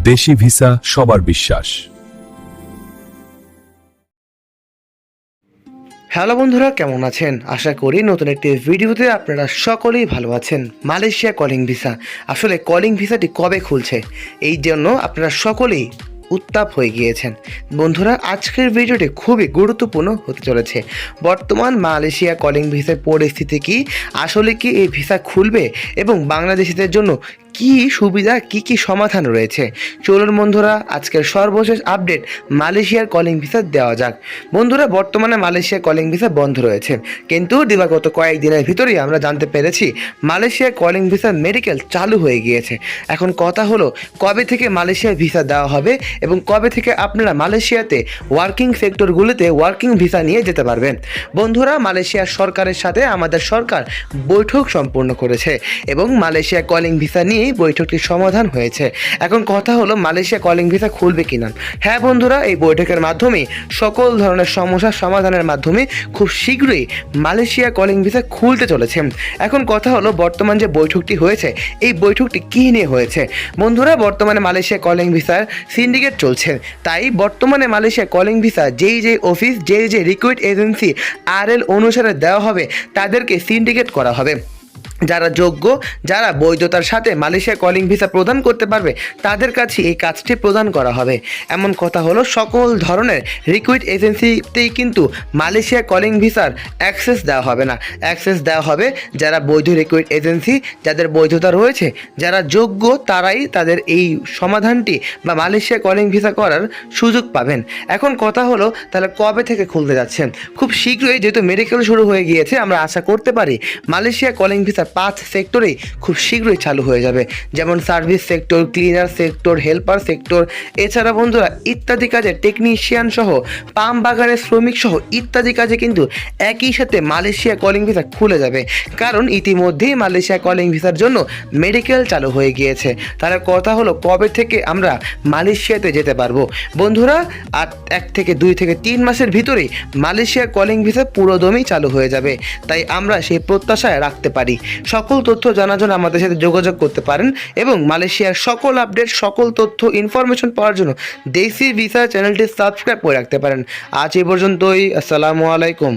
দেশি ভিসা সবার বিশ্বাস। হ্যালো বন্ধুরা, কেমন আছেন? আশা করি নতুন একটি ভিডিওতে আপনারা সকলেই ভালো আছেন। মালয়েশিয়া কলিং ভিসা, আসলে কলিং ভিসাটি কবে খুলছে এই জন্য আপনারা সকলেই উত্তাপ হয়ে গিয়েছেন। বন্ধুরা, আজকের ভিডিওটি খুবই গুরুত্বপূর্ণ হতে চলেছে। বর্তমান মালয়েশিয়া কলিং ভিসার পরিস্থিতি কি, আসলে কি এই ভিসা খুলবে এবং বাংলাদেশিদের জন্য কি সুবিধা, কি সমাধান রয়েছে, চলুন বন্ধুরা আজকের সর্বশেষ আপডেট মালয়েশিয়ার কলিং ভিসা দেওয়া যাক। বন্ধুরা, বর্তমানে মালয়েশিয়া কলিং ভিসা বন্ধ রয়েছে, কিন্তু দিবাগত কয়েকদিনের ভিতরেই আমরা জানতে পেরেছি মালয়েশিয়া কলিং ভিসা মেডিকেল চালু হয়ে গিয়েছে। এখন কথা হলো কবে থেকে মালয়েশিয়া ভিসা দেওয়া হবে এবং কবে থেকে আপনারা মালয়েশিয়াতে ওয়ার্কিং সেক্টরগুলিতে ওয়ার্কিং ভিসা নিয়ে যেতে পারবেন। বন্ধুরা, মালয়েশিয়ার সরকারের সাথে আমাদের সরকার বৈঠক সম্পূর্ণ করেছে এবং মালয়েশিয়া কলিং ভিসা নিয়ে বৈঠকটির সমাধান হয়েছে। এখন কথা হলো মালয়েশিয়া কলিং ভিসা খুলবে কিনা। হ্যাঁ বন্ধুরা, এই বৈঠকের মাধ্যমে সকল ধরনের সমস্যার সমাধানের মাধ্যমে খুব শীঘ্রই মালয়েশিয়া কলিং ভিসা খুলতে চলেছে। এখন কথা হলো বর্তমান যে বৈঠকটি হয়েছে এই বৈঠকটি কী নিয়ে হয়েছে। বন্ধুরা, বর্তমানে মালয়েশিয়া কলিং ভিসার সিন্ডিকেট চলছে, তাই বর্তমানে মালয়েশিয়া কলিং ভিসা যেই অফিস যে রিক্রুট এজেন্সি RL অনুসারে দেওয়া হবে তাদেরকে সিন্ডিকেট করা হবে। যারা যোগ্য, যারা বৈধতার সাথে মালয়েশিয়া কলিং ভিসা প্রদান করতে পারবে তাদের কাছে এই কাজটি প্রদান করা হবে। এমন কথা হলো সকল ধরনের রিক্রুট এজেন্সিতেই কিন্তু মালয়েশিয়া কলিং ভিসার অ্যাক্সেস দেওয়া হবে না। অ্যাক্সেস দেওয়া হবে যারা বৈধ রিক্রুট এজেন্সি, যাদের বৈধতা রয়েছে, যারা যোগ্য, তারাই তাদের এই সমাধানটি বা মালয়েশিয়া কলিং ভিসা করার সুযোগ পাবেন। এখন কথা হলো তাহলে কবে থেকে খুলতে যাচ্ছেন। খুব শীঘ্রই, যেহেতু মেডিকেল শুরু হয়ে গিয়েছে, আমরা আশা করতে পারি মালয়েশিয়া কলিং ভিসা 5 সেক্টরেই খুব শীঘ্রই চালু হয়ে যাবে, যেমন service sector, cleaner sector, helper sector, এছাড়া বন্ধুরা ইত্যাদি কাজে টেকনিশিয়ান সহ, পাম বাগানের শ্রমিক সহ ইত্যাদি কাজে কিন্তু একই সাথে মালয়েশিয়া কলিং ভিসা খুলে যাবে, কারণ ইতিমধ্যেই মালয়েশিয়া কলিং ভিসার জন্য মেডিকেল চালু হয়ে গিয়েছে। তাহলে কথা হলো কবে থেকে আমরা মালয়েশিয়াতে যেতে পারবো। বন্ধুরা, আর 1 থেকে 2 থেকে 3 মাসের ভিতরেই মালয়েশিয়া কলিং ভিসা পুরোদমই চালু হয়ে যাবে, তাই আমরা সেই প্রত্যাশায় রাখতে পারি। সকল তথ্য জানার জন্য আমাদের সাথে যোগাযোগ করতে পারেন এবং মালয়েশিয়ার সকল আপডেট, সকল তথ্য ইনফরমেশন পাওয়ার জন্য দেশি ভিসা চ্যানেলটি সাবস্ক্রাইব করে রাখতে পারেন। আজ এই পর্যন্তই। আসসালামু আলাইকুম।